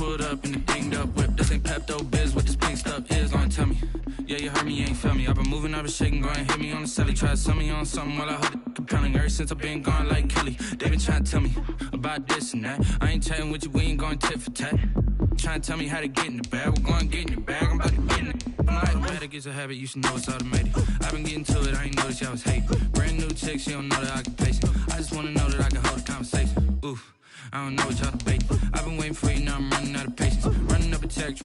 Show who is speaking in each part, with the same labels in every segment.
Speaker 1: pulled up in the dinged up whip. This ain't Pepto-Biz, what this pink stuff is. Gonna tell me, yeah, you heard me, you ain't felt me. I've been moving, I've been shaking, go and hit me on the celly. Try to sell me on something while I hold it compelling. Ever since I've been gone like Kelly, they been trying to tell me about this and that. I ain't chatting with you, we ain't going tit for tat. Trying to tell me how to get in the bag, we're going to get in the bag, I'm about to get in it. I'm like, better get a habit, you should know it's automated. I've been getting to it, I ain't noticed y'all was hating. Brand new chick, she don't know that I can pace it. I just wanna know that I can hold a conversation. Oof, I don't know what y'all debating. I've been waiting for you, now I'm running out of patience. Running up a text.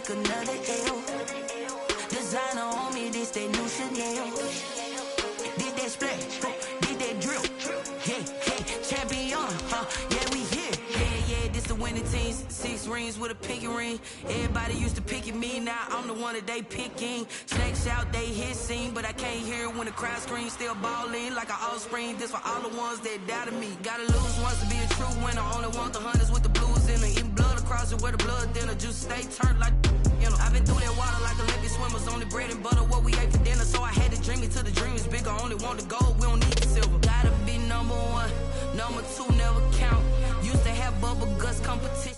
Speaker 2: Another L. Designer on me, this that new Chanel. Did that splash, did that drill. Yeah, champion, yeah, we here. Yeah, this the winning teams. 6 rings with a pinky ring. Everybody used to pick at me, now I'm the one that they picking. Snakes out, they hissing, but I can't hear it when the crowd screams. Still balling like an offspring. This for all the ones that doubted me. Gotta lose once to be a true winner. Only want the hunters with the blues in it. Eating blood across it where the blood dinner. Juice stay turned like, you know. I've been through that water like Olympic swimmers. Only bread and butter what we ate for dinner. So I had to dream it till the dream is bigger. Only want the gold, we don't need the silver. Gotta be number 1, number 2 never count. Used to have bubble guts competition.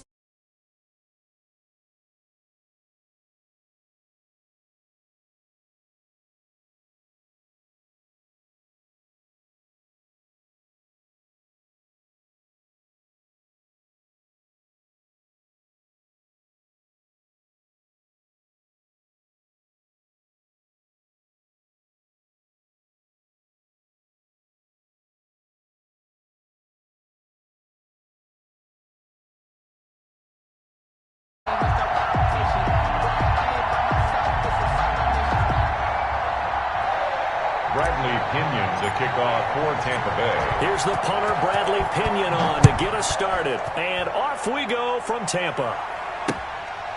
Speaker 3: Bradley Pinion to kick off for Tampa Bay.
Speaker 4: Here's the punter, Bradley Pinion, on to get us started. And off we go from Tampa.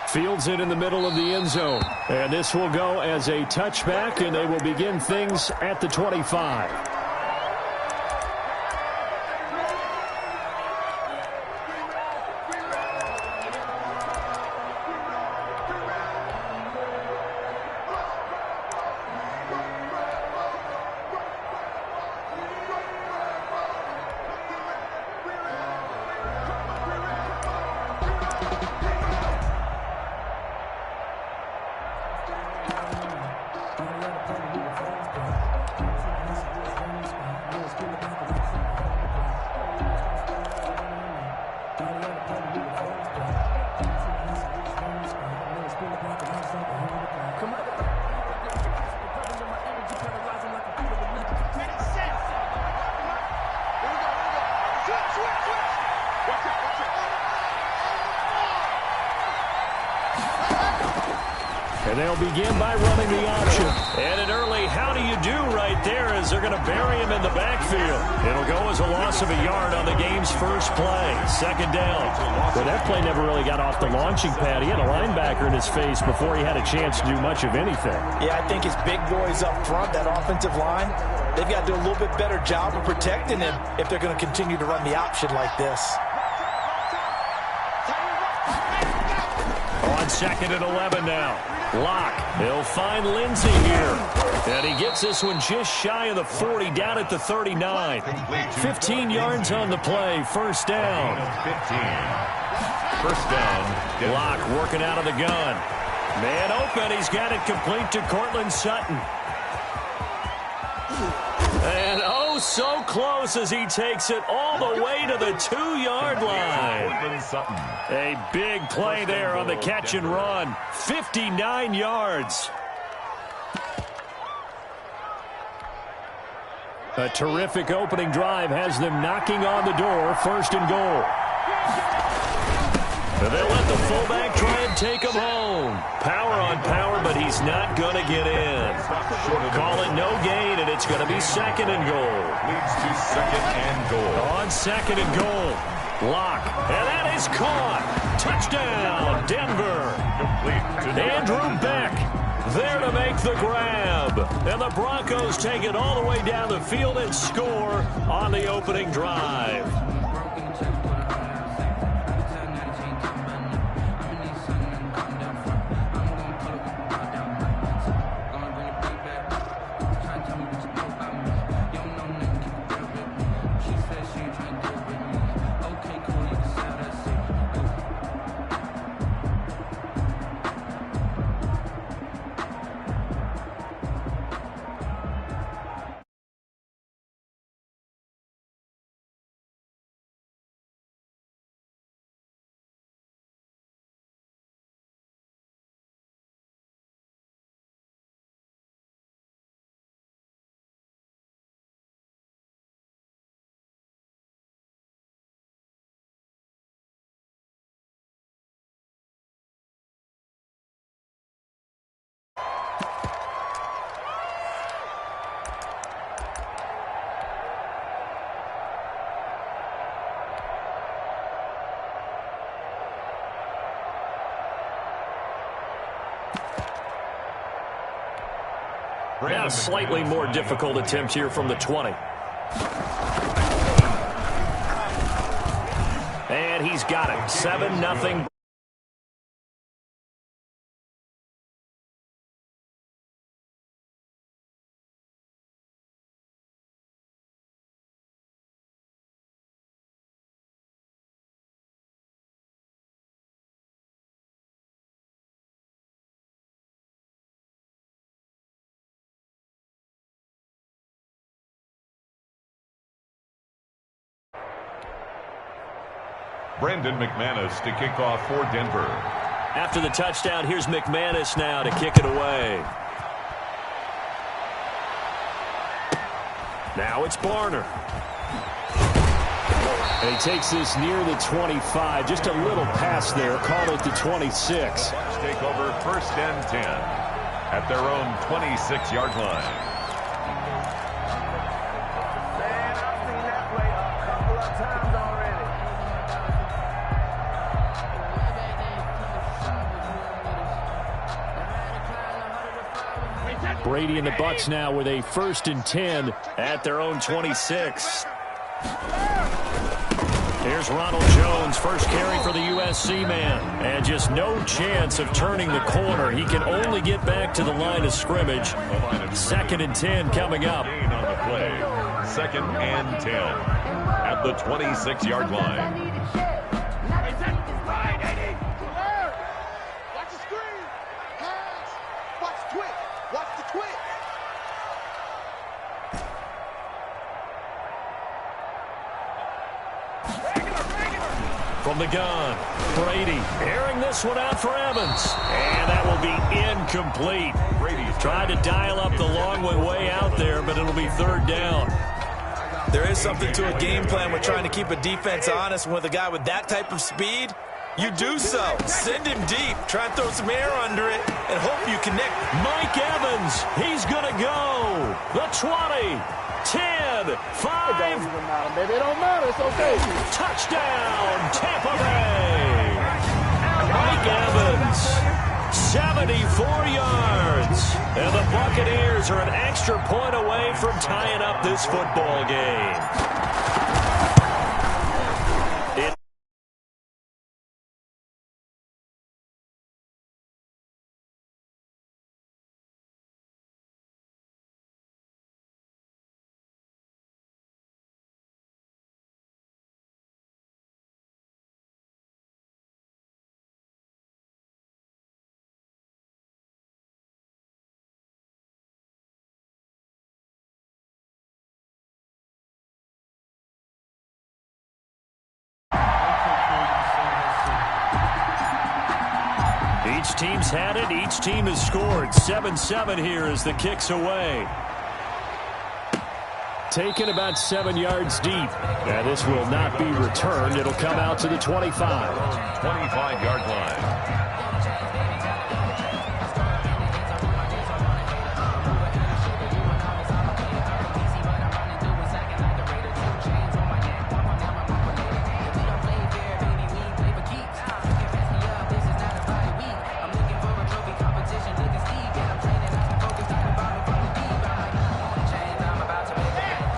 Speaker 4: Fields it in the middle of the end zone. And this will go as a touchback, and they will begin things at the 25. And they'll begin by running the option. And an early how do you do right there as they're going to bury him in the backfield. It'll go as a loss of a yard on the game's first play. Second down. Well, that play never really got off the launching pad. He had a linebacker in his face before he had a chance to do much of anything.
Speaker 5: Yeah, I think his big boys up front, that offensive line, they've got to do a little bit better job of protecting him if they're going to continue to run the option like this.
Speaker 4: On 2nd and 11 now. Locke, he'll find Lindsey here. And he gets this one just shy of the 40, down at the 39. 15 yards on the play, first down.
Speaker 3: 15. First down.
Speaker 4: Locke working out of the gun. Man open, he's got it complete to Cortland Sutton. And oh, so close as he takes it all the way to the 2-yard line.
Speaker 3: Sutton.
Speaker 4: A big play there on the catch and run. 59 yards. A terrific opening drive has them knocking on the door. 1st and goal. They'll let the fullback try and take him home. Power on power, but he's not going to get in. Call it no gain, and it's going to be 2nd and goal.
Speaker 3: Leads to 2nd and goal.
Speaker 4: On 2nd and goal. Lock. And that is caught. Touchdown, Denver.
Speaker 3: Complete to
Speaker 4: Andrew Beck there to make the grab. And the Broncos take it all the way down the field and score on the opening drive. Now a slightly more difficult attempt here from the 20. And he's got it. 7-0.
Speaker 3: Brendan McManus to kick off for Denver.
Speaker 4: After the touchdown, here's McManus now to kick it away. Now it's Barner. And he takes this near the 25. Just a little pass there. Called it the 26.
Speaker 3: Bucks take over 1st and 10 at their own 26-yard line.
Speaker 4: Brady and the Bucks now with a 1st and 10 at their own 26. Here's Ronald Jones, first carry for the USC man. And just no chance of turning the corner. He can only get back to the line of scrimmage. 2nd and 10 coming up.
Speaker 3: Gain on the play. 2nd and 10 at the 26-yard line.
Speaker 4: From the gun, Brady airing this one out for Evans. And that will be incomplete. Brady's tried to dial up the long way out there, but it'll be 3rd down.
Speaker 5: There is something to a game plan with trying to keep a defense honest. With a guy with that type of speed, you do so. Send him deep. Try and throw some air under it and hope you connect.
Speaker 4: Mike Evans, he's going to go. The 20. 10, 5.
Speaker 6: It don't even matter, baby. It don't matter. It's okay.
Speaker 4: Touchdown, Tampa Bay. Mike Evans, 74 yards. And the Buccaneers are an extra point away from tying up this football game. Each team's had it. Each team has scored. 7-7 here as the kick's away. Taken about 7 yards deep. And this will not be returned. It'll come out to the 25.
Speaker 3: 25-yard line.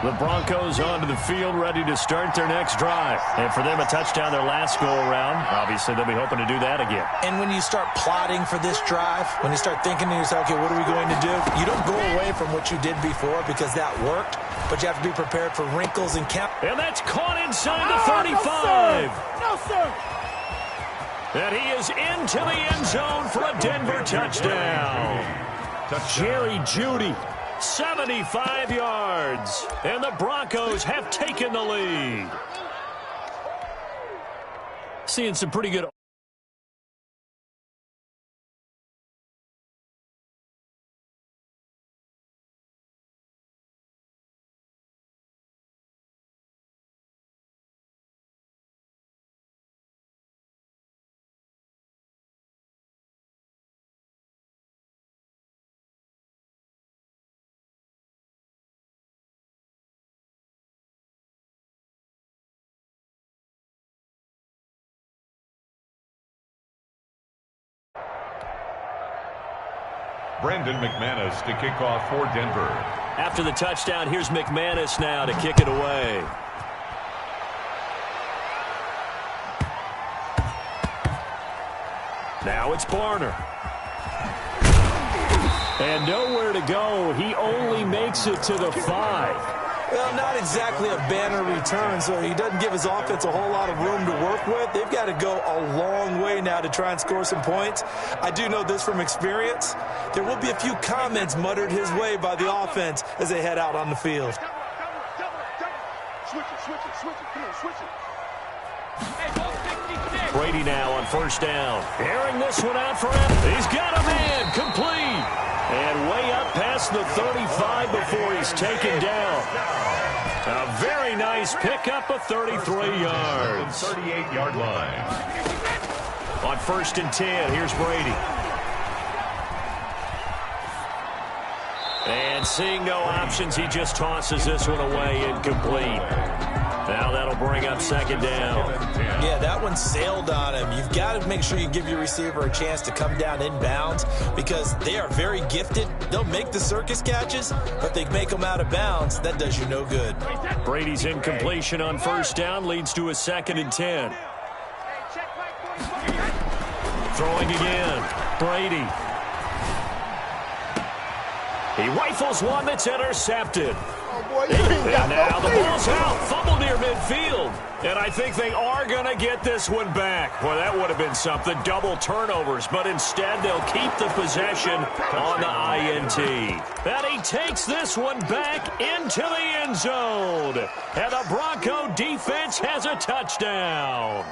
Speaker 4: The Broncos onto the field, ready to start their next drive. And for them, a touchdown their last go-around. Obviously, they'll be hoping to do that again.
Speaker 5: And when you start plotting for this drive, when you start thinking to yourself, okay, what are we going to do? You don't go away from what you did before because that worked, but you have to be prepared for wrinkles and count.
Speaker 4: And that's caught inside the 35.
Speaker 6: No, sir.
Speaker 4: And he is into the end zone for a Denver touchdown. Jerry Jeudy. 75 yards, and the Broncos have taken the lead. Seeing some pretty good.
Speaker 3: Brandon McManus to kick off for Denver.
Speaker 4: After the touchdown, here's McManus now to kick it away. Now it's Barner. And nowhere to go. He only makes it to the 5.
Speaker 5: Well, not exactly a banner return, so he doesn't give his offense a whole lot of room to work with. They've got to go a long way now to try and score some points. I do know this from experience. There will be a few comments muttered his way by the offense as they head out on the field.
Speaker 4: Brady now on first down. Airing this one out for him. He's got a man. Complete. And way up past the 35 before he's taken down. A very nice pickup of 33 yards.
Speaker 3: 38-yard line.
Speaker 4: On 1st and 10, here's Brady. And seeing no options, he just tosses this one away incomplete. Now that'll bring up 2nd down.
Speaker 5: Yeah, that one sailed on him. You've got to make sure you give your receiver a chance to come down inbounds because they are very gifted. They'll make the circus catches, but they make them out of bounds. That does you no good.
Speaker 4: Brady's incompletion on 1st down leads to a 2nd and 10. Throwing again. Brady. He rifles one that's intercepted. And now the ball's out. Fumble near midfield. And I think they are going to get this one back. Well, that would have been something. Double turnovers. But instead, they'll keep the possession on the INT. And he takes this one back into the end zone. And the Bronco defense has a touchdown.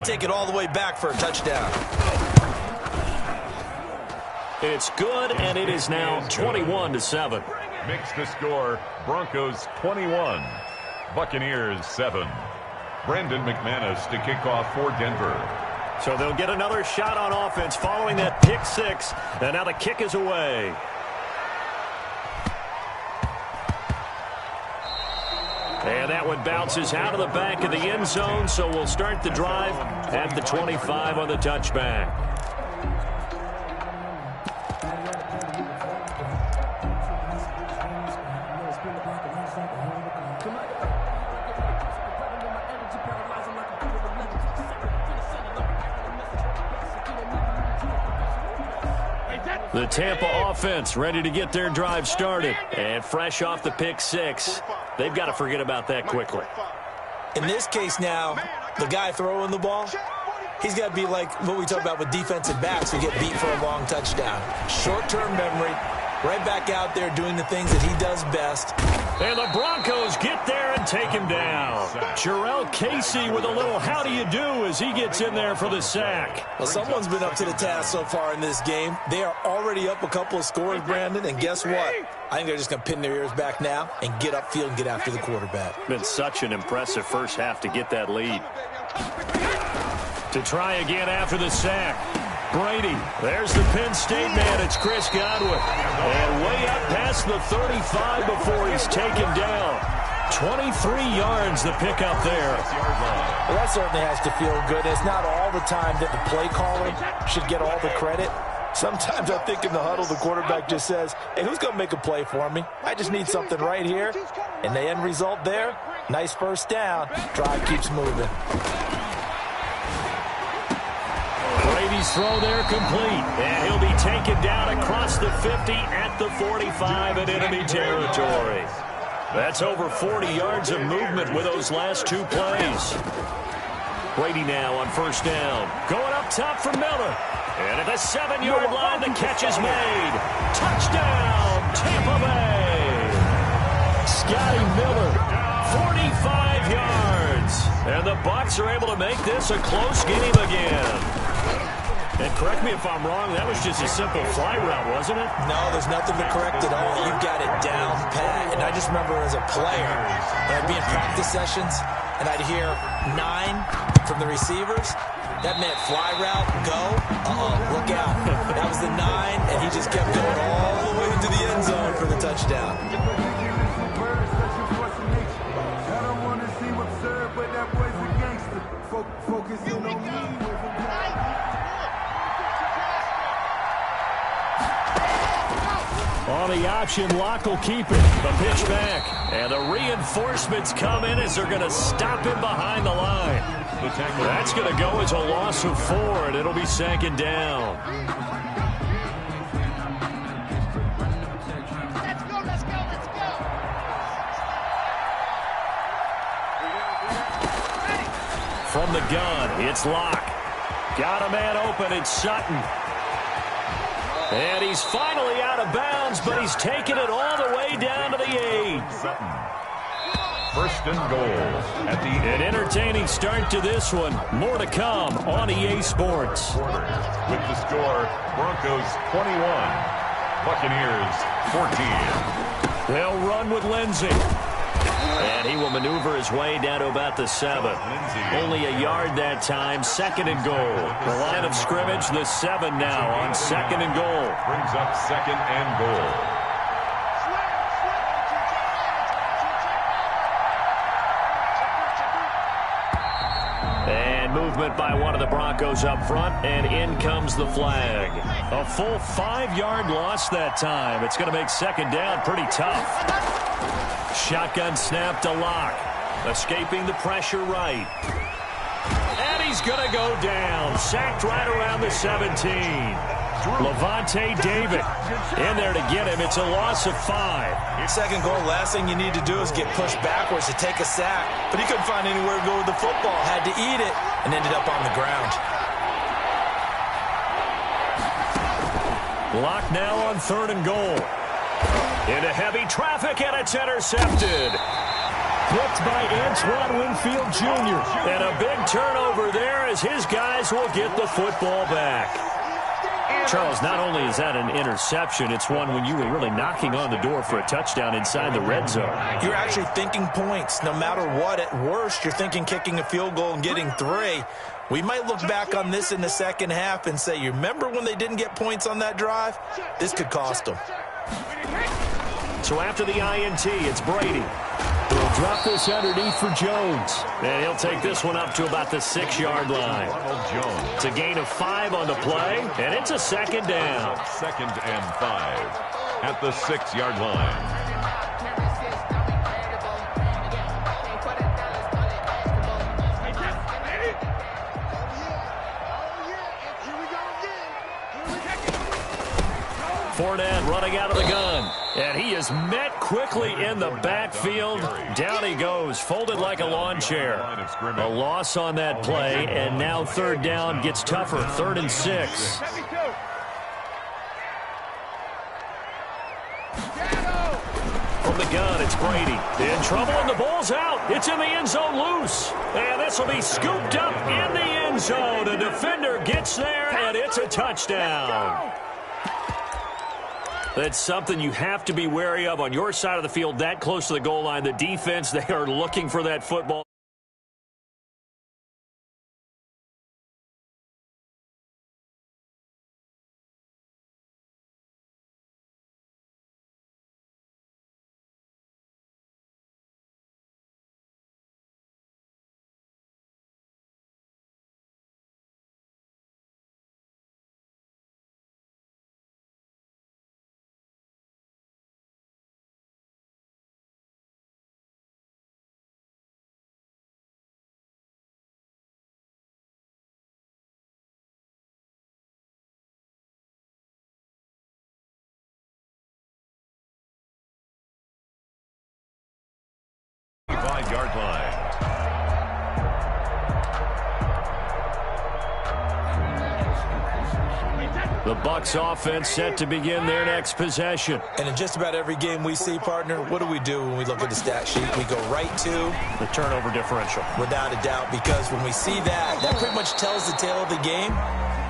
Speaker 5: Take it all the way back for a touchdown.
Speaker 4: It's good, and it is now 21-7.
Speaker 3: Makes the score Broncos 21, Buccaneers 7. Brandon McManus to kick off for Denver.
Speaker 4: So they'll get another shot on offense following that pick 6, and now the kick is away. And that one bounces out of the back of the end zone, so we'll start the drive at the 25 on the touchback. The Tampa offense ready to get their drive started. And fresh off the pick 6, they've got to forget about that quickly.
Speaker 5: In this case now, the guy throwing the ball, He's got to be like what we talk about with defensive backs who get beat for a long touchdown. Short-term memory, right back out there doing the things that he does best.
Speaker 4: And the Broncos get there and take him down. Jarrell Casey with a little how do you do as he gets in there for the sack.
Speaker 5: Well, someone's been up to the task so far in this game. They are already up a couple of scores, Brandon, and guess what? I think they're just going to pin their ears back now and get upfield and get after the quarterback.
Speaker 4: Been such an impressive first half to get that lead. To try again after the sack. Brady, there's the Penn State man. It's Chris Godwin. And way up past the 35 before he's taken down. 23 yards the pickup there.
Speaker 5: Well, that certainly has to feel good. It's not all the time that the play caller should get all the credit. Sometimes I think in the huddle the quarterback just says, hey, who's going to make a play for me? I just need something right here. And the end result there, nice first down. Drive keeps moving.
Speaker 4: Brady's throw there complete. And he'll be taken down across the 50 at the 45 in enemy territory. That's over 40 yards of movement with those last two plays. Brady now on first down. Going up top for Miller. And at the 7-yard line, the catch is made. Touchdown, Tampa Bay. Scotty Miller, 45 yards. And the Bucs are able to make this a close game again. And correct me if I'm wrong, that was just a simple fly route, wasn't it?
Speaker 5: No, there's nothing to correct at all. You've got it down pat. And I just remember as a player, when I'd be in practice sessions, and I'd hear 9 from the receivers. That meant fly route, go, look out. That was the 9, and he just kept going all the way into the end zone for the touchdown.
Speaker 4: On the option, Locke will keep it. The pitch back. And the reinforcements come in as they're going to stop him behind the line. That's going to go as a loss of 4, and it'll be second down.
Speaker 6: Let's go.
Speaker 4: From the gun, it's Locke. Got a man open, it's Sutton. And he's finally out of bounds, but he's taken it all the way down to the 8.
Speaker 3: Sutton. First and goal at the
Speaker 4: An entertaining start to this one. More to come on EA Sports.
Speaker 3: With the score, Broncos 21, Buccaneers 14.
Speaker 4: They'll run with Lindsey. And he will maneuver his way down to about the 7. Only a yard that time, second and goal. The line of scrimmage, the 7 now on second and goal.
Speaker 3: Brings up second and goal.
Speaker 4: And movement by one of the Broncos up front, and in comes the flag. A full 5-yard loss that time. It's going to make second down pretty tough. Shotgun snap to Locke. Escaping the pressure right. And he's going to go down. Sacked right around the 17. Levante David in there to get him. It's a loss of 5.
Speaker 5: Second goal, last thing you need to do is get pushed backwards to take a sack. But he couldn't find anywhere to go with the football. Had to eat it and ended up on the ground.
Speaker 4: Locke now on third and goal. Into heavy traffic, and it's intercepted. Picked by Antoine Winfield Jr. And a big turnover there as his guys will get the football back. Charles, not only is that an interception, it's one when you were really knocking on the door for a touchdown inside the red zone.
Speaker 5: You're actually thinking points. No matter what, at worst, you're thinking kicking a field goal and getting 3. We might look back on this in the second half and say, you remember when they didn't get points on that drive? This could cost them.
Speaker 4: So after the INT, it's Brady. He'll drop this underneath for Jones. And he'll take this one up to about the 6-yard line. It's a gain of 5 on the play, and it's a second down.
Speaker 3: Second and 5 at the 6-yard line.
Speaker 4: Fournette running out of the gun. And he is met quickly in the backfield. Down he goes, folded like a lawn chair. A loss on that play, and now third down gets tougher, 3rd and 6. From the gun, it's Brady. In trouble, and the ball's out. It's in the end zone loose. And this will be scooped up in the end zone. A defender gets there, and it's a touchdown. That's something you have to be wary of on your side of the field, that close to the goal line. The defense, they are looking for that football.
Speaker 3: Yard line.
Speaker 4: The Bucs offense set to begin their next possession.
Speaker 5: And in just about every game we see, partner, what do when we look at the stat sheet? We go right to
Speaker 4: the turnover differential.
Speaker 5: Without a doubt, because when we see that, that pretty much tells the tale of the game.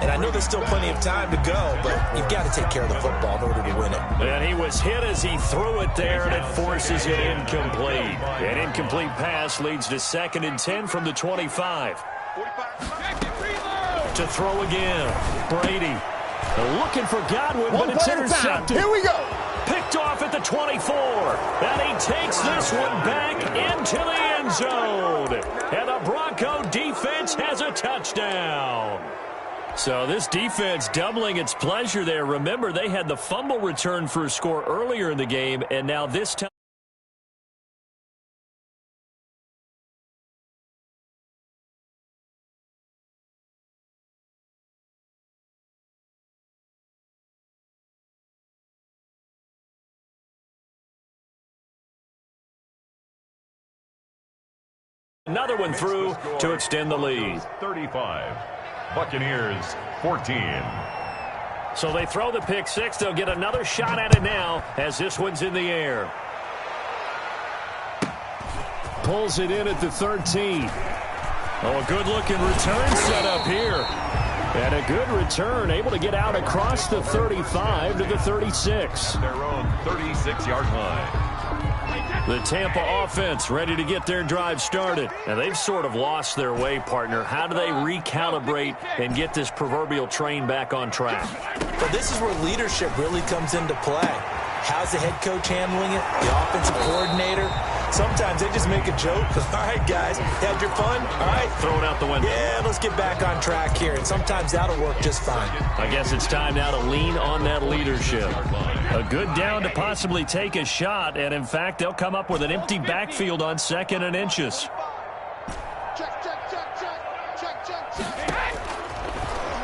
Speaker 5: And I know there's still plenty of time to go, but you've got to take care of the football in order to win it.
Speaker 4: And he was hit as he threw it there, and it forces it incomplete. An incomplete pass leads to 2nd and 10 from the 25. To throw again, Brady. Looking for Godwin, but it's intercepted.
Speaker 6: Here we go.
Speaker 4: Picked off at the 24. And he takes this one back into the end zone. And the Bronco defense has a touchdown. So this defense doubling its pleasure there. Remember, they had the fumble return for a score earlier in the game, and now this time. Another one through to extend the lead.
Speaker 3: 35. Buccaneers 14.
Speaker 4: So they throw the pick six. They'll get another shot at it now as this one's in the air. Pulls it in at the 13. Oh, a good-looking return set up here. And a good return, able to get out across the 35 to the 36.
Speaker 3: Their own 36-yard line.
Speaker 4: The Tampa offense ready to get their drive started. And they've sort of lost their way, partner. How do they recalibrate and get this proverbial train back on track?
Speaker 5: Well, this is where leadership really comes into play. How's the head coach handling it? The offensive coordinator? Sometimes they just make a joke. All right, guys, had your fun? All right.
Speaker 4: Throw it out the window.
Speaker 5: Yeah, let's get back on track here. And sometimes that'll work just fine.
Speaker 4: I guess it's time now to lean on that leadership. A good down to possibly take a shot. And, in fact, they'll come up with an empty backfield on 2nd and inches.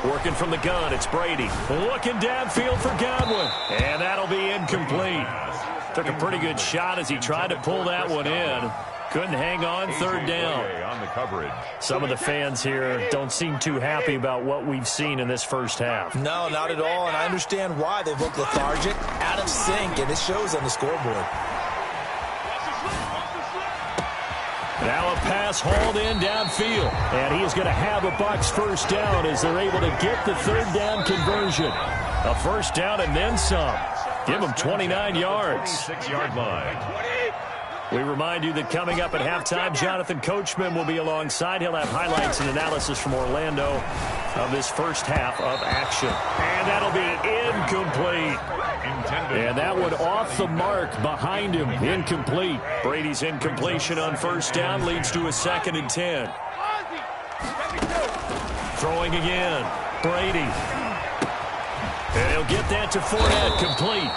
Speaker 4: Working from the gun, it's Brady. Looking downfield for Godwin. And that'll be incomplete. Took a pretty good shot as he tried to pull that one in. Couldn't hang on, 3rd down. Some of the fans here don't seem too happy about what we've seen in this first half.
Speaker 5: No, not at all, and I understand why. They've looked lethargic, out of sync, and it shows on the scoreboard.
Speaker 4: Now a pass hauled in downfield, and he is going to have a Bucs first down as they're able to get the 3rd down conversion. A first down and then some. Give him 29 yards.
Speaker 3: 6-yard line.
Speaker 4: We remind you that coming up at halftime, Jonathan Coachman will be alongside. He'll have highlights and analysis from Orlando of this first half of action. And that'll be incomplete. And that one off the mark behind him. Incomplete. Brady's incompletion on first down leads to a 2nd and 10. Throwing again. Brady. And he'll get that to Fournette, complete.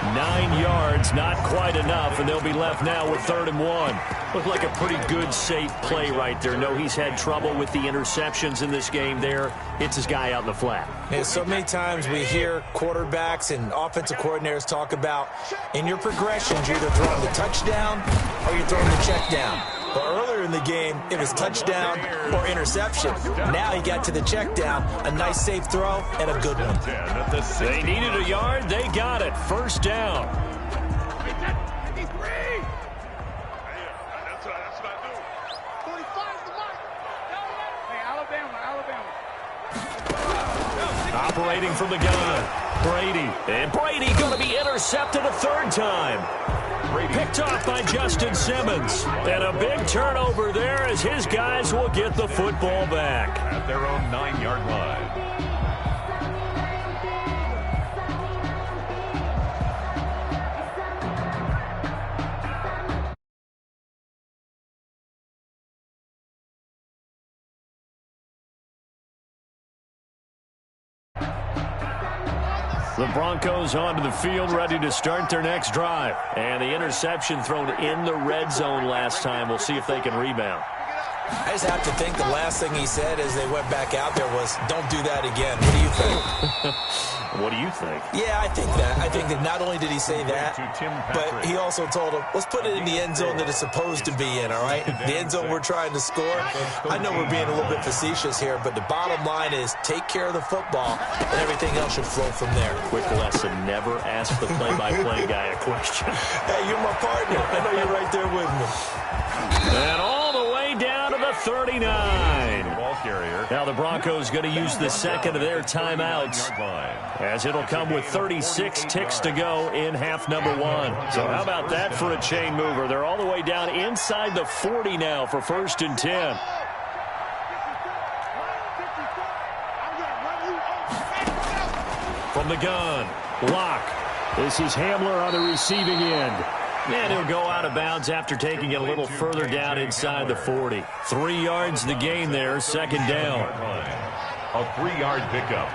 Speaker 4: 9 yards, not quite enough, and they'll be left now with 3rd and 1. Looked like a pretty good, safe play right there. No, he's had trouble with the interceptions in this game there. Hits his guy out in the flat.
Speaker 5: Yeah, so many times we hear quarterbacks and offensive coordinators talk about in your progressions, you're either throwing the touchdown or you're throwing the check down. But earlier in the game, it was touchdown or interception. Now he got to the check down, a nice safe throw, and a good one.
Speaker 4: They needed a yard. They got it. 1st down. Operating from the gun, Brady. And Brady going to be intercepted a 3rd time. Picked off by Justin Simmons. And a big turnover there as his guys will get the football back.
Speaker 3: At their own 9-yard line.
Speaker 4: The Broncos onto the field, ready to start their next drive. And the interception thrown in the red zone last time. We'll see if they can rebound.
Speaker 5: I just have to think the last thing he said as they went back out there was, don't do that again. What do you think?
Speaker 4: What do you think?
Speaker 5: Yeah, I think that. I think that not only did he say that, but he also told him, let's put it in the end zone that it's supposed to be in, all right? The end zone we're trying to score. I know we're being a little bit facetious here, but the bottom line is take care of the football, and everything else should flow from there.
Speaker 4: Quick lesson, never ask the play-by-play guy a question.
Speaker 5: Hey, you're my partner. I know you're right there with me.
Speaker 4: And all the way down to the 39. Now the Broncos going to use the second of their timeouts, as it'll come with 36 ticks to go in half number 1. So how about that for a chain mover? They're all the way down inside the 40 now for 1st and 10. From the gun, Locke. This is Hamler on the receiving end. And he'll go out of bounds after taking it a little further down inside the 40. 3 yards the gain there, 2nd down.
Speaker 3: A 3-yard pickup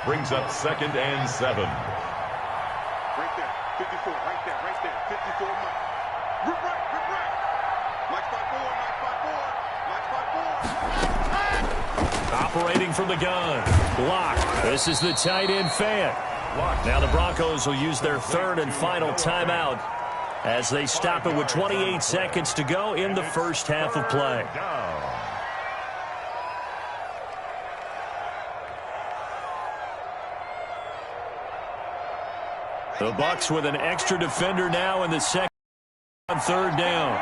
Speaker 3: brings up 2nd and 7.
Speaker 6: Right there, 54, right there, 54. Rip right. Mike 5-4.
Speaker 4: Operating from the gun, Locke. This is the tight end Fant. Now the Broncos will use their 3rd and final timeout, as they stop it with 28 seconds to go in the first half of play. The Bucs with an extra defender now in the second on 3rd down.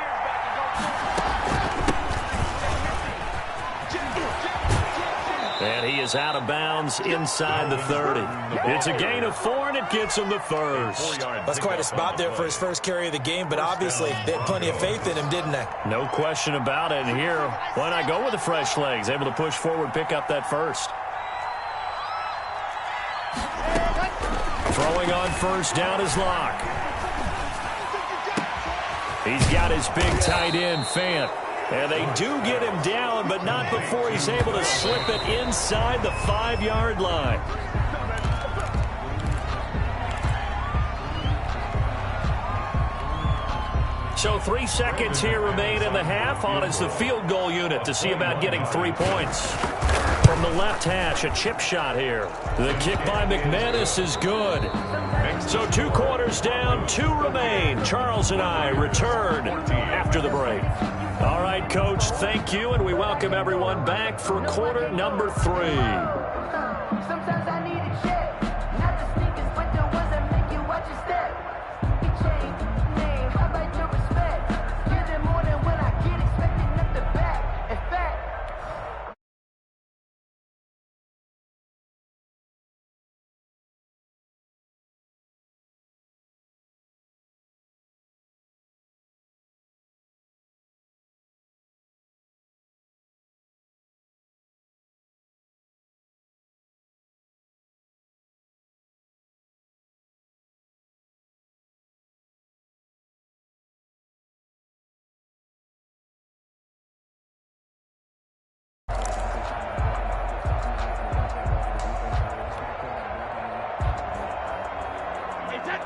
Speaker 4: And he is out of bounds inside the 30. It's a gain of 4, and it gets him the 1st.
Speaker 5: That's quite a spot there for his first carry of the game, but obviously they had plenty of faith in him, didn't they?
Speaker 4: No question about it. And here, why not go with the fresh legs? Able to push forward, pick up that 1st. Throwing on 1st down is Locke. He's got his big tight end, Fant. And they do get him down, but not before he's able to slip it inside the 5-yard line. So 3 seconds here remain in the half. On is the field goal unit to see about getting 3 points. From the left hash, a chip shot here. The kick by McManus is good. So 2 quarters down, 2 remain. Charles and I return after the break. All right, Coach, thank you, and we welcome everyone back for quarter number 3.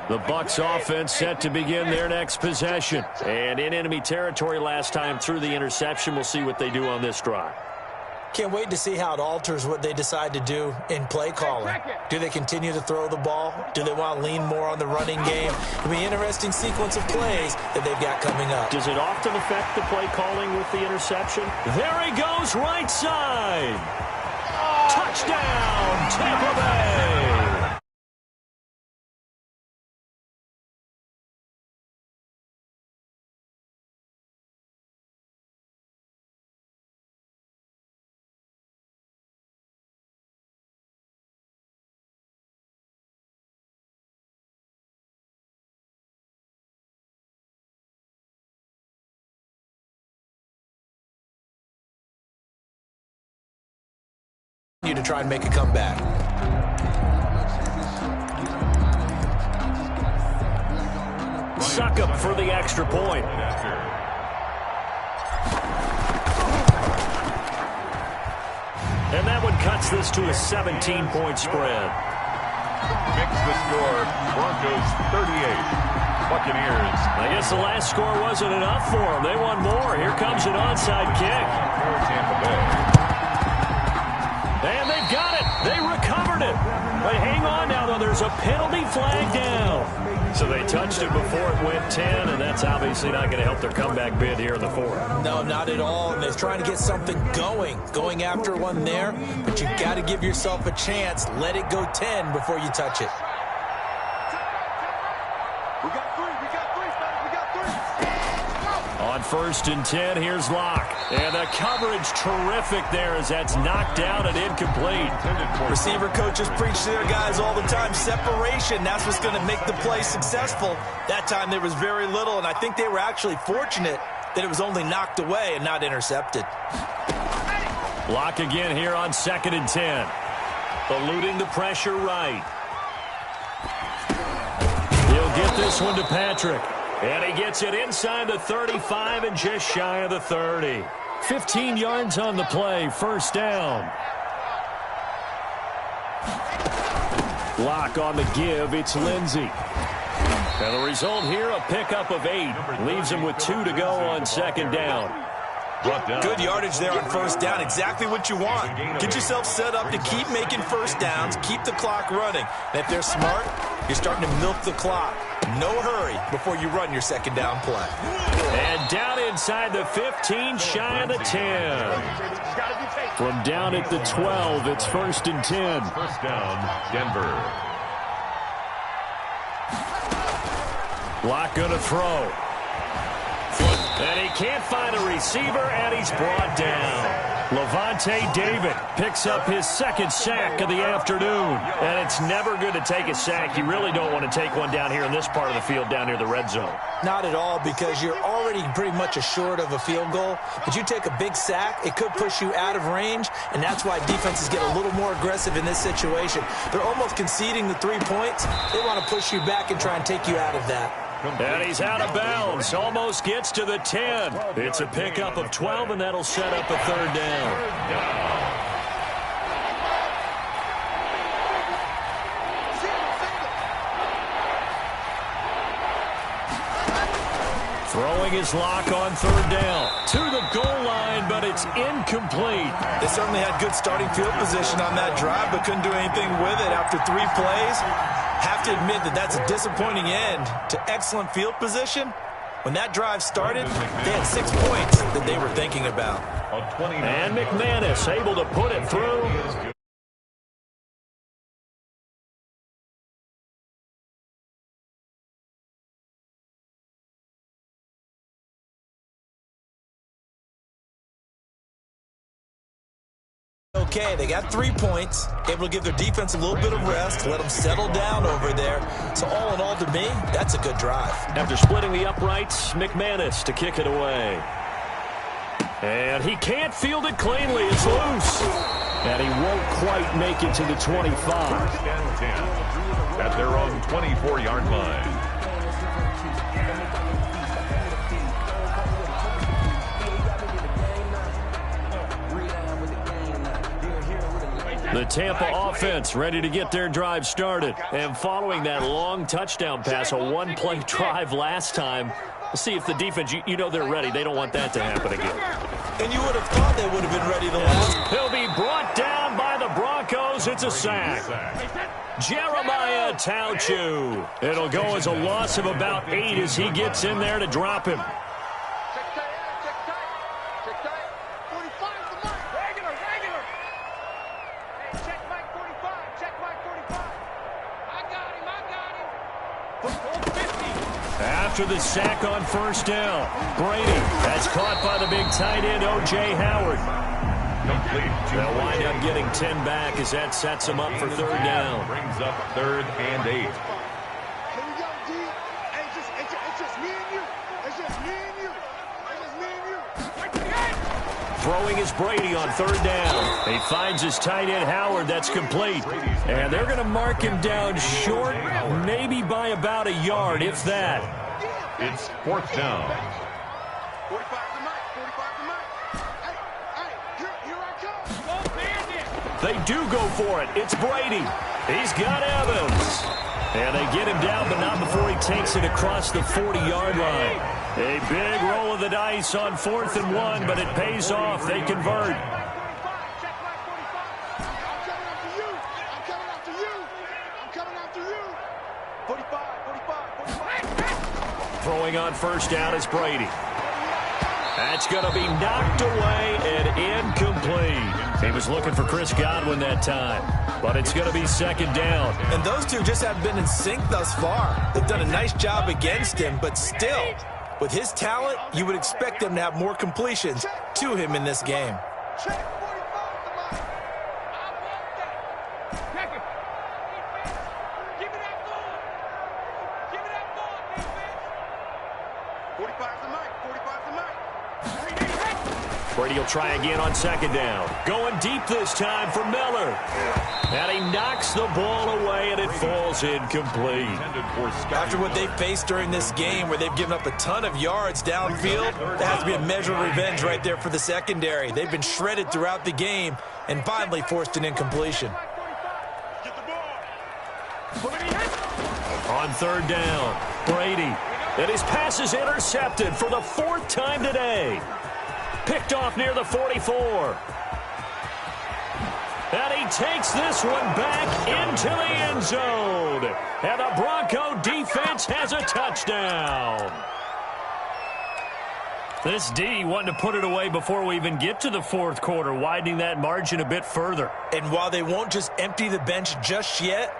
Speaker 4: The Bucs offense set to begin their next possession. And in enemy territory last time through the interception. We'll see what they do on this drive.
Speaker 5: Can't wait to see how it alters what they decide to do in play calling. Do they continue to throw the ball? Do they want to lean more on the running game? It'll be an interesting sequence of plays that they've got coming up.
Speaker 4: Does it often affect the play calling with the interception? There he goes, right side. Touchdown, Tampa Bay.
Speaker 5: To try and make a comeback.
Speaker 4: Suck up for the extra point. And that one cuts this to a 17-point spread.
Speaker 3: Mix the score. Broncos 38. Buccaneers.
Speaker 4: I guess the last score wasn't enough for them. They want more. Here comes an onside kick.
Speaker 3: For Tampa Bay.
Speaker 4: And they've got it. They recovered it. But hang on now, though. There's a penalty flag down. So they touched it before it went 10, and that's obviously not going to help their comeback bid here in the fourth.
Speaker 5: No, not at all. And they're trying to get something going after one there. But you've got to give yourself a chance. Let it go 10 before you touch it.
Speaker 6: We got three, fellas. We got three.
Speaker 4: On 1st and 10, here's Locke. And the coverage terrific there as that's knocked down and incomplete.
Speaker 5: Receiver coaches preach to their guys all the time. Separation, that's what's going to make the play successful. That time there was very little, and I think they were actually fortunate that it was only knocked away and not intercepted.
Speaker 4: Locke again here on 2nd and 10. Eluding the pressure right. He'll get this one to Patrick. And he gets it inside the 35 and just shy of the 30. 15 yards on the play, 1st down. Locke on the give, it's Lindsey. And the result here, a pickup of 8. Leaves him with 2 to go on 2nd down.
Speaker 5: Good yardage there on 1st down. Exactly what you want. Get yourself set up to keep making 1st downs, keep the clock running. And if they're smart, you're starting to milk the clock. No hurry before you run your 2nd down play.
Speaker 4: And down inside the 15, shy of the 10. From down at the 12, it's 1st and 10.
Speaker 3: 1st down, Denver.
Speaker 4: Locke going to throw. And he can't find a receiver, and he's brought down. Levante David picks up his 2nd sack of the afternoon. And it's never good to take a sack. You really don't want to take one down here in this part of the field down near the red zone.
Speaker 5: Not at all, because you're already pretty much assured of a field goal. But you take a big sack, it could push you out of range, and that's why defenses get a little more aggressive in this situation. They're almost conceding the 3 points. They want to push you back and try and take you out of that.
Speaker 4: And he's out of bounds. Almost gets to the 10. It's a pickup of 12, and that'll set up a 3rd down. Throwing his Locke on 3rd down. To the goal line, but it's incomplete.
Speaker 5: They certainly had good starting field position on that drive, but couldn't do anything with it after 3 plays. Have to admit that that's a disappointing end to excellent field position. When that drive started, they had 6 points that they were thinking about.
Speaker 4: And McManus able to put it through.
Speaker 5: Okay, they got 3 points, able to give their defense a little bit of rest, let them settle down over there. So all in all, to me, that's a good drive.
Speaker 4: After splitting the uprights, McManus to kick it away. And he can't field it cleanly. It's loose. And he won't quite make it to the 25.
Speaker 3: At their own 24-yard line.
Speaker 4: The Tampa offense ready to get their drive started. And following that long touchdown pass, a one-play drive last time, let's see if the defense, you know they're ready. They don't want that to happen again.
Speaker 5: And you would have thought they would have been ready to last.
Speaker 4: He'll be brought down by the Broncos. It's a sack. Jeremiah Tauchu. It'll go as a loss of about 8 as he gets in there to drop him. After the sack on first down, Brady that's caught by the big tight end, O.J. Howard. They'll wind up getting 10 back as that sets them up for third down.
Speaker 3: Brings up 3rd and 8.
Speaker 6: Here we go, D. It's just me and you. It's just me and you. It's just me and you.
Speaker 4: Throwing is Brady on third down. He finds his tight end, Howard. That's complete. And they're going to mark him down short, maybe by about a yard, if that.
Speaker 3: It's 4th down.
Speaker 6: 45 to Mike. 45 to Mike. Hey, here I come.
Speaker 4: They do go for it. It's Brady. He's got Evans. And they get him down, but not before he takes it across the 40-yard line. A big roll of the dice on 4th and 1, but it pays off. They convert. Throwing on first down is Brady. That's going to be knocked away and incomplete. He was looking for Chris Godwin that time, but it's going to be second down.
Speaker 5: And those two just haven't been in sync thus far. They've done a nice job against him, but still, with his talent, you would expect them to have more completions to him in this game.
Speaker 4: Brady will try again on second down. Going deep this time for Miller. And he knocks the ball away, and it falls incomplete.
Speaker 5: After what they've faced during this game, where they've given up a ton of yards downfield, that has to be a measure of revenge right there for the secondary. They've been shredded throughout the game and finally forced an incompletion.
Speaker 4: On third down, Brady. And his pass is intercepted for the 4th time today. Picked off near the 44. And he takes this one back into the end zone. And the Bronco defense has a touchdown. This D wanting to put it away before we even get to the 4th quarter, widening that margin a bit further.
Speaker 5: And while they won't just empty the bench just yet,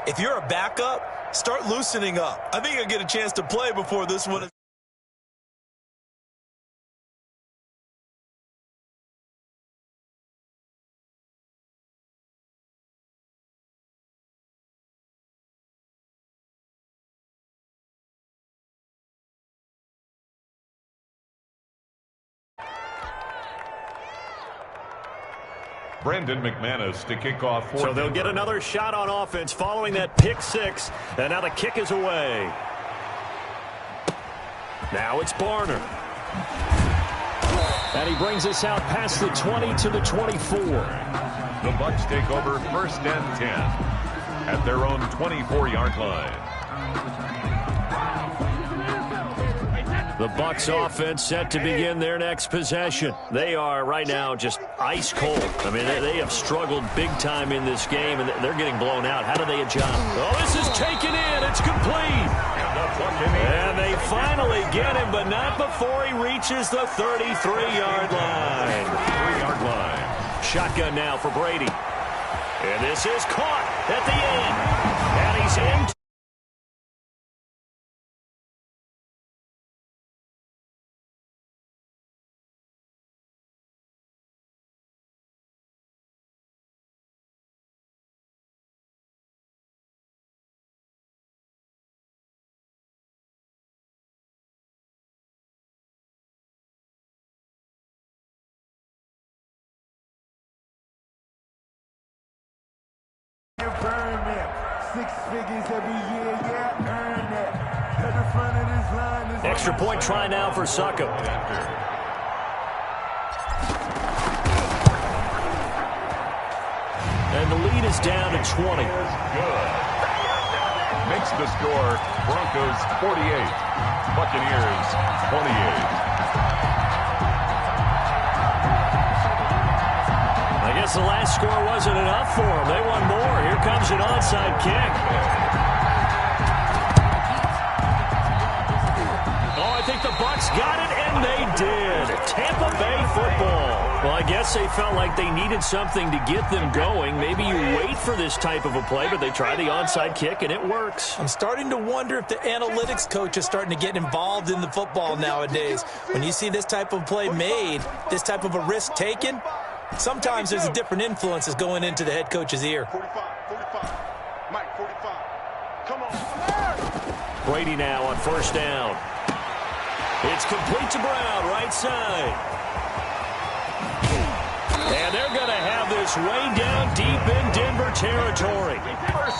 Speaker 5: if you're a backup, start loosening up. I think you'll get a chance to play before this one is.
Speaker 3: Brandon McManus to kick off for
Speaker 4: So they'll get another shot on offense following that pick 6. And now the kick is away. Now it's Barner. And he brings us out past the 20 to the 24.
Speaker 3: The Bucs take over 1st and 10 at their own 24-yard line.
Speaker 4: The Bucs offense set to begin their next possession. They are right now just ice cold. I mean, they have struggled big time in this game, and they're getting blown out. How do they adjust? Oh, this is taken in. It's complete. And they finally get him, but not before he reaches the 33-yard line.
Speaker 3: 3-yard line.
Speaker 4: Shotgun now for Brady. And this is caught at the end. And he's in. Extra point try now for Succop. And is down to 20.
Speaker 3: Good. Makes the score Broncos 48, Buccaneers 28.
Speaker 4: I guess the last score wasn't enough for them. They want more. Here comes an onside kick. Oh, I think the Bucs got it, and they did. Tampa Bay football. Well, I guess they felt like they needed something to get them going. Maybe you wait for this type of a play, but they try the onside kick, and it works.
Speaker 5: I'm starting to wonder if the analytics coach is starting to get involved in the football nowadays. When you see this type of play made, this type of a risk taken, sometimes there's a different influences going into the head coach's ear.
Speaker 6: 45. Mike, 45. Come on.
Speaker 4: Brady now on first down. It's complete to Brown, right side. And they're going to have this way down deep in Denver territory.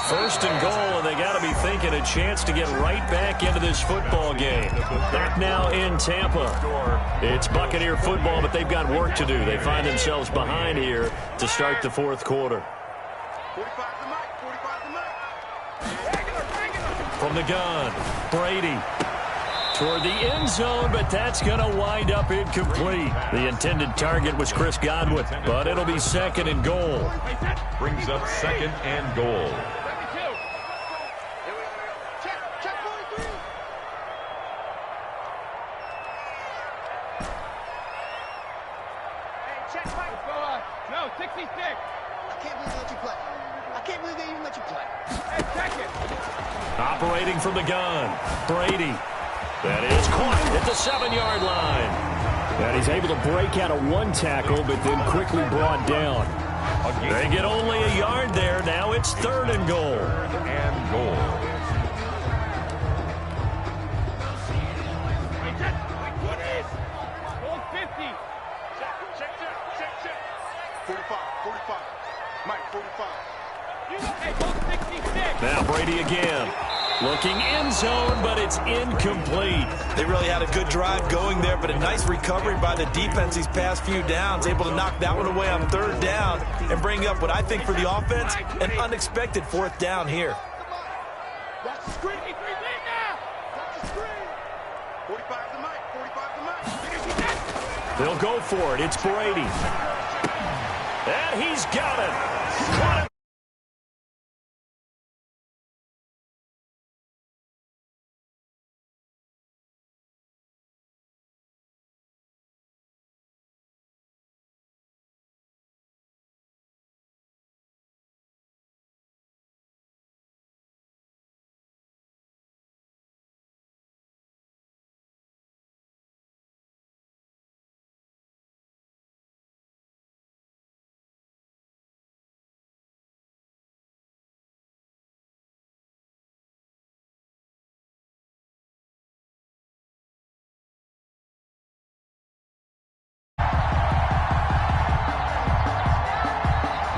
Speaker 4: First and goal, and they got to be thinking a chance to get right back into this football game. Back now in Tampa. It's Buccaneer football, but they've got work to do. They find themselves behind here to start the fourth quarter.
Speaker 6: 45 to Mike. 45 to Mike.
Speaker 4: From the gun, Brady. Toward the end zone, but that's going to wind up incomplete. The intended target was Chris Godwin, but it'll be second and goal.
Speaker 3: Brings up second and goal.
Speaker 6: Check 43. Hey, check Mike.
Speaker 7: No, 66.
Speaker 6: I can't believe they let you play. I can't believe they even let you play.
Speaker 7: Hey, check it.
Speaker 4: Operating from the gun, Brady. That is caught at the 7-yard line. And he's able to break out of one tackle, but then quickly brought down. They get only a yard there. Now it's third and goal.
Speaker 3: Third and goal.
Speaker 7: What is? Hold 50.
Speaker 6: Check. 45. Mike, 45.
Speaker 7: Hey, hold 66.
Speaker 4: Now Brady again. Looking end zone, but it's incomplete.
Speaker 5: They really had a good drive going there, but a nice recovery by the defense these past few downs, able to knock that one away on third down and bring up what I think for the offense, an unexpected fourth down here.
Speaker 6: Watch the screen. Watch the screen. 45 to Mike. 45 to Mike.
Speaker 4: They'll go for it. It's Brady. And he's got it. Caught it.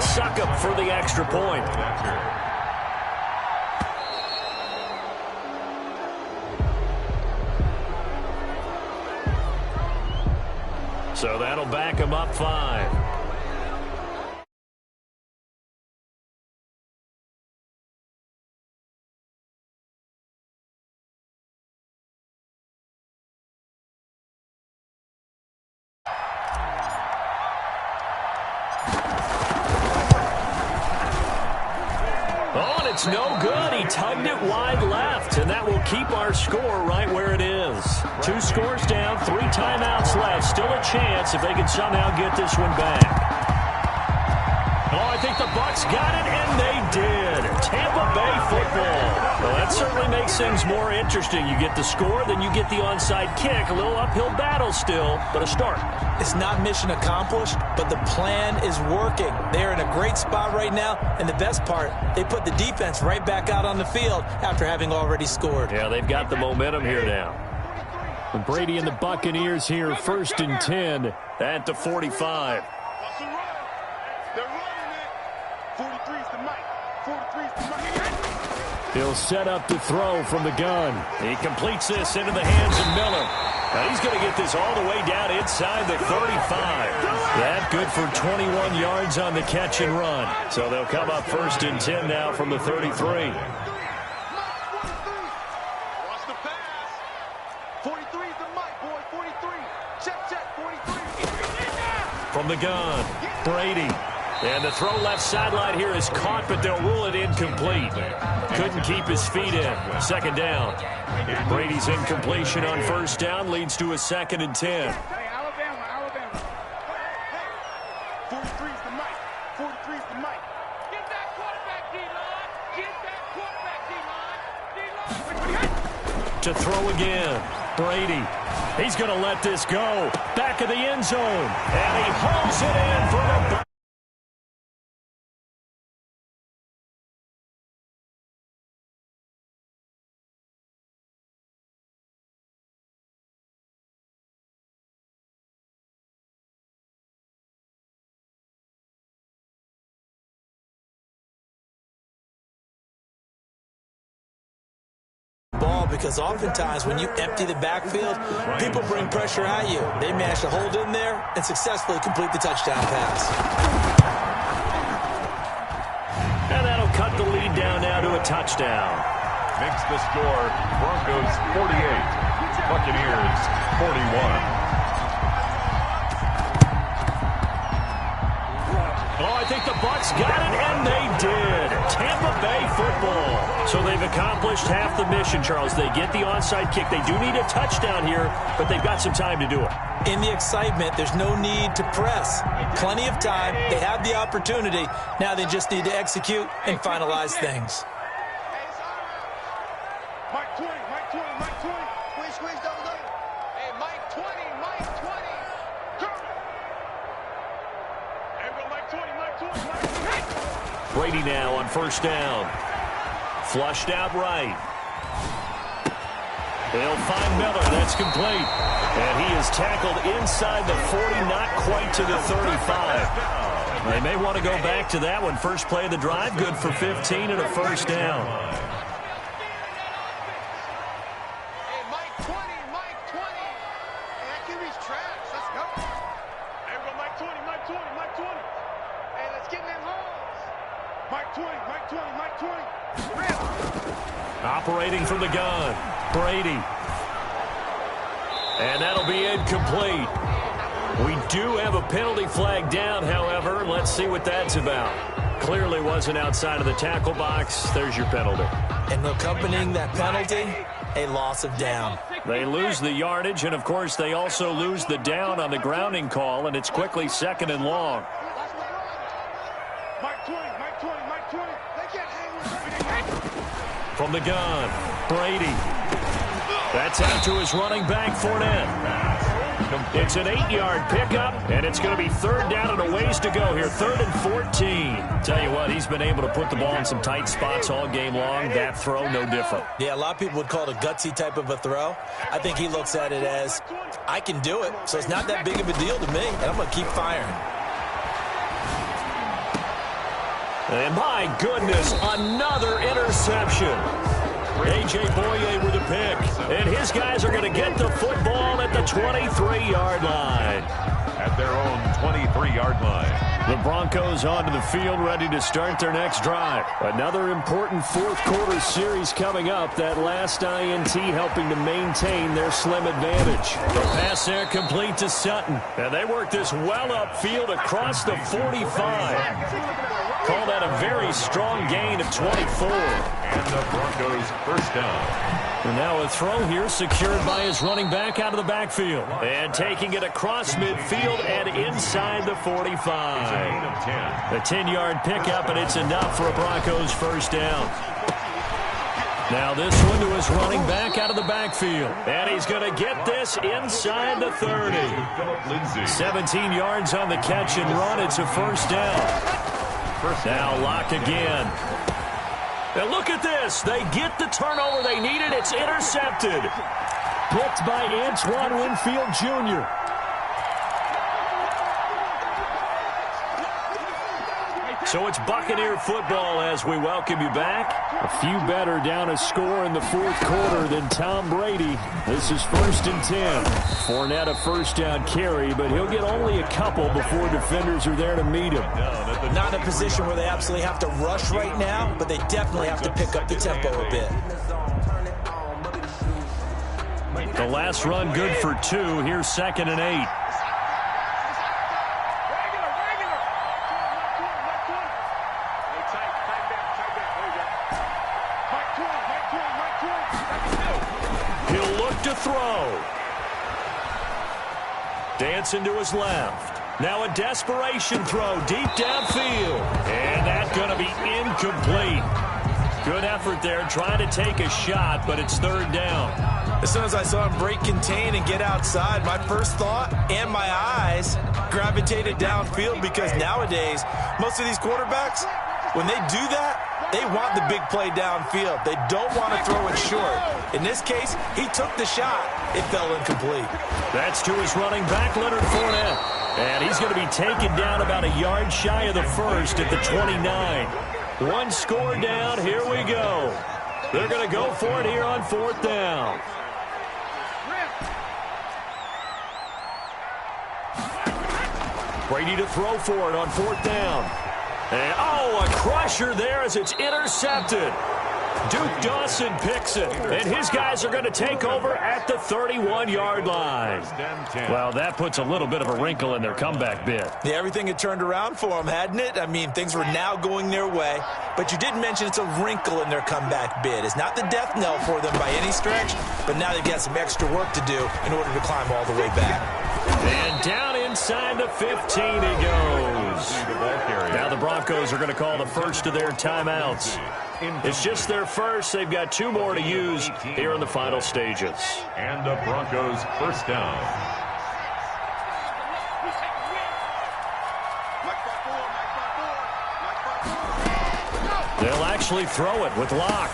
Speaker 4: Suck up for the extra point. So that'll back him up 5. It's no good. He tugged it wide left, and that will keep our score right where it is. 2 scores down, 3 timeouts left. Still a chance if they can somehow get this one back. Oh, I think the Bucs got it, and they did. Tampa Bay football. Well, that certainly makes things more interesting. You get the score, then you get the onside kick. A little uphill battle still, but a start.
Speaker 5: It's not mission accomplished, but the plan is working. They're in a great spot right now, and the best part, they put the defense right back out on the field after having already scored.
Speaker 4: Yeah, they've got the momentum here now. And Brady and the Buccaneers here, first and 10 at the 45.
Speaker 6: They're running it. 43's to Mike.
Speaker 4: He'll set up to throw from the gun. He completes this into the hands of Miller. Now he's going to get this all the way down inside the 35. That good for 21 yards on the catch and run. So they'll come up 1st and 10 now from the 33.
Speaker 6: Watch the pass. 43 is the mic, boy. 43. Check, 43.
Speaker 4: From the gun, Brady. And the throw left sideline here is caught, but they'll rule it incomplete. Couldn't keep his feet in. 2nd down. Brady's incompletion on 1st down leads to a 2nd and 10.
Speaker 7: Hey, Alabama.
Speaker 6: 43 is the mic. 43 is the mic.
Speaker 7: Get that quarterback, D-line. Get that quarterback, D-line. D-line.
Speaker 4: To throw again, Brady. He's going to let this go. Back of the end zone. And he hauls it in for the...
Speaker 5: Because oftentimes when you empty the backfield, people bring pressure at you. They manage to hold in there and successfully complete the touchdown pass.
Speaker 4: And that'll cut the lead down now to a touchdown.
Speaker 3: Makes the score Broncos 48, Buccaneers 41.
Speaker 4: Oh, I think the Bucs got it, and they did. Tampa Bay football. So they've accomplished half the mission, Charles. They get the onside kick. They do need a touchdown here, but they've got some time to do it.
Speaker 5: In the excitement, there's no need to press. Plenty of time. They have the opportunity. Now they just need to execute and finalize things.
Speaker 6: Mike 20. Squeeze, double. Hey, Mike 20. Come. Hey, go Mike 20.
Speaker 4: Brady now on 1st down. Flushed out right. They'll find Miller. That's complete. And he is tackled inside the 40, not quite to the 35. They may want to go back to that one. First play of the drive, good for 15 and a 1st down.
Speaker 6: Hey, Mike 20. Hey, that QB's trash. Let's go. Hey, we go Mike 20. Hey, let's get in them holes. Mike 20.
Speaker 4: Operating from the gun, Brady. And that'll be incomplete. We do have a penalty flag down, however. Let's see what that's about. Clearly wasn't outside of the tackle box. There's your penalty.
Speaker 5: And accompanying that penalty, a loss of down.
Speaker 4: They lose the yardage, and, of course, they also lose the down on the grounding call, and it's quickly 2nd and long.
Speaker 6: Mike 20. They can't hang with
Speaker 4: From the gun, Brady. That's out to his running back, Fournette. It's an 8-yard pickup, and it's going to be 3rd down and a ways to go here. 3rd and 14. Tell you what, he's been able to put the ball in some tight spots all game long. That throw, no different.
Speaker 5: Yeah, a lot of people would call it a gutsy type of a throw. I think he looks at it as, I can do it, so it's not that big of a deal to me, and I'm going to keep firing.
Speaker 4: And my goodness, another interception. A.J. Boye with a pick. And his guys are going to get the football at the 23-yard line.
Speaker 3: At their own 23-yard line.
Speaker 4: The Broncos onto the field, ready to start their next drive. Another important fourth-quarter series coming up. That last INT helping to maintain their slim advantage. The pass there complete to Sutton. And they work this well upfield across the 45. Call that a very strong gain of 24.
Speaker 3: And the Broncos 1st down.
Speaker 4: And now a throw here secured by his running back out of the backfield. And taking it across midfield and inside the 45. A 10-yard pickup, and it's enough for a Broncos 1st down. Now this one to his running back out of the backfield. And he's going to get this inside the 30. 17 yards on the catch and run. It's a 1st down. Now Locke again. And look at this. They get the turnover they needed. It's intercepted. Picked by Antoine Winfield Jr. So it's Buccaneer football as we welcome you back.
Speaker 8: A few better down a score in the fourth quarter than Tom Brady. This is 1st and 10. Fournette a first down carry, but he'll get only a couple before defenders are there to meet him.
Speaker 5: Not in a position where they absolutely have to rush right now, but they definitely have to pick up the tempo a bit.
Speaker 4: The last run good for 2. Here's 2nd and 8. He'll look to throw. Dancing to his left. Now a desperation throw deep downfield. And that's going to be incomplete. Good effort there trying to take a shot, but it's 3rd down.
Speaker 5: As soon as I saw him break contain and get outside, my first thought and my eyes gravitated downfield, because nowadays, most of these quarterbacks, when they do that, they want the big play downfield. They don't want to throw it short. In this case, he took the shot. It fell incomplete.
Speaker 4: That's to his running back, Leonard Fournette. And he's going to be taken down about a yard shy of the first at the 29. 1 score down. Here we go. They're going to go for it here on 4th down. Brady to throw for it on 4th down. And, a crusher there as it's intercepted. Duke Dawson picks it, and his guys are going to take over at the 31-yard line. Well, that puts a little bit of a wrinkle in their comeback bid.
Speaker 5: Yeah, everything had turned around for them, hadn't it? I mean, things were now going their way. But you did mention it's a wrinkle in their comeback bid. It's not the death knell for them by any stretch, but now they've got some extra work to do in order to climb all the way back.
Speaker 4: And down inside the 15 he goes. Now the Broncos are going to call the first of their timeouts. It's just their first. They've got 2 more to use here in the final stages.
Speaker 3: And the Broncos first down.
Speaker 4: They'll actually throw it with Locke.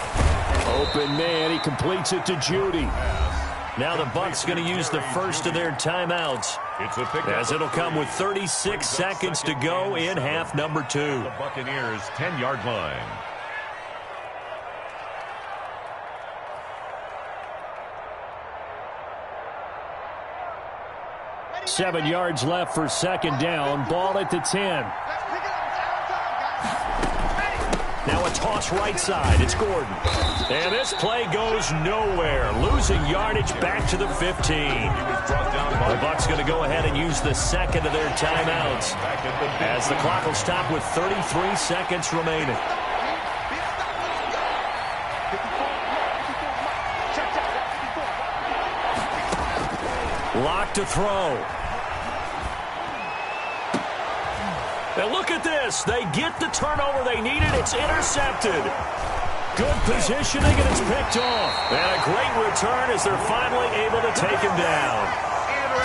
Speaker 8: Open man, he completes it to Judy.
Speaker 4: Now the Bucs going to use the first of their timeouts, as it'll come with 36 seconds to go in half number 2.
Speaker 3: The Buccaneers 10-yard line.
Speaker 8: Seven yards left for 2nd down. Ball at the 10.
Speaker 4: Now a toss right side. It's Gordon. And this play goes nowhere. Losing yardage back to the 15. The Bucs going to go ahead and use the second of their timeouts, as the clock will stop with 33 seconds remaining. Lock to throw. And look at this. They get the turnover they needed. It's intercepted. Good positioning, and it's picked off. And a great return as they're finally able to take him down.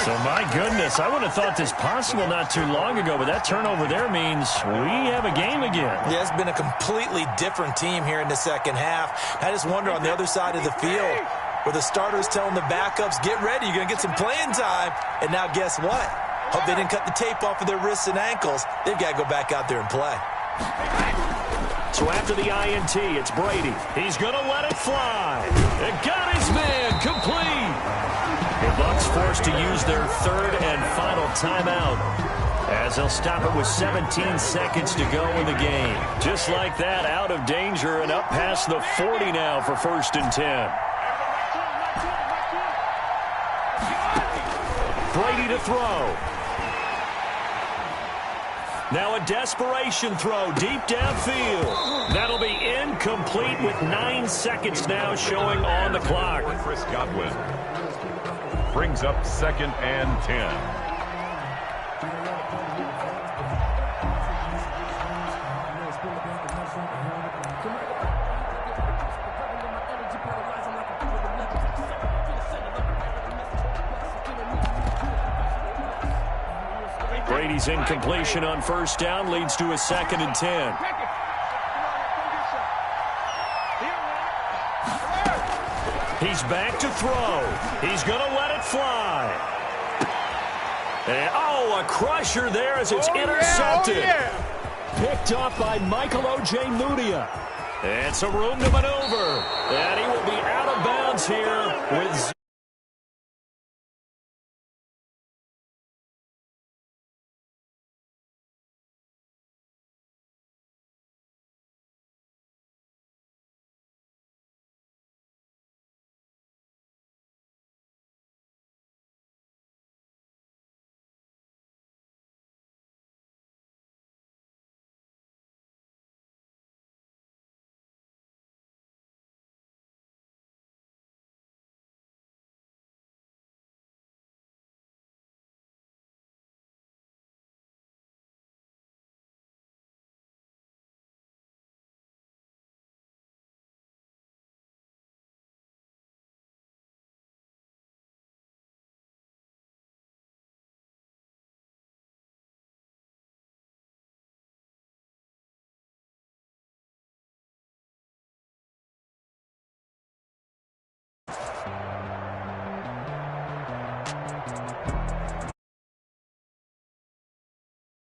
Speaker 4: So, my goodness, I would have thought this possible not too long ago, but that turnover there means we have a game again.
Speaker 5: Yeah, it's been a completely different team here in the second half. I just wonder on the other side of the field, where the starters telling the backups, get ready, you're going to get some playing time. And now guess what? Hope they didn't cut the tape off of their wrists and ankles. They've got to go back out there and play.
Speaker 4: So after the INT, it's Brady. He's going to let it fly. And got his man complete. The Bucs forced to use their 3rd and final timeout, as they'll stop it with 17 seconds to go in the game. Just like that, out of danger and up past the 40 now for 1st and 10. Brady to throw. Now a desperation throw deep downfield. That'll be incomplete with 9 seconds now showing on the clock.
Speaker 3: Chris Godwin brings up 2nd and 10.
Speaker 4: Brady's incompletion on 1st down leads to a 2nd and 10. He's back to throw. He's going to let it fly. And, a crusher there as it's intercepted.
Speaker 8: Picked off by Michael O.J. Mudia.
Speaker 4: It's a room to maneuver. And he will be out of bounds here with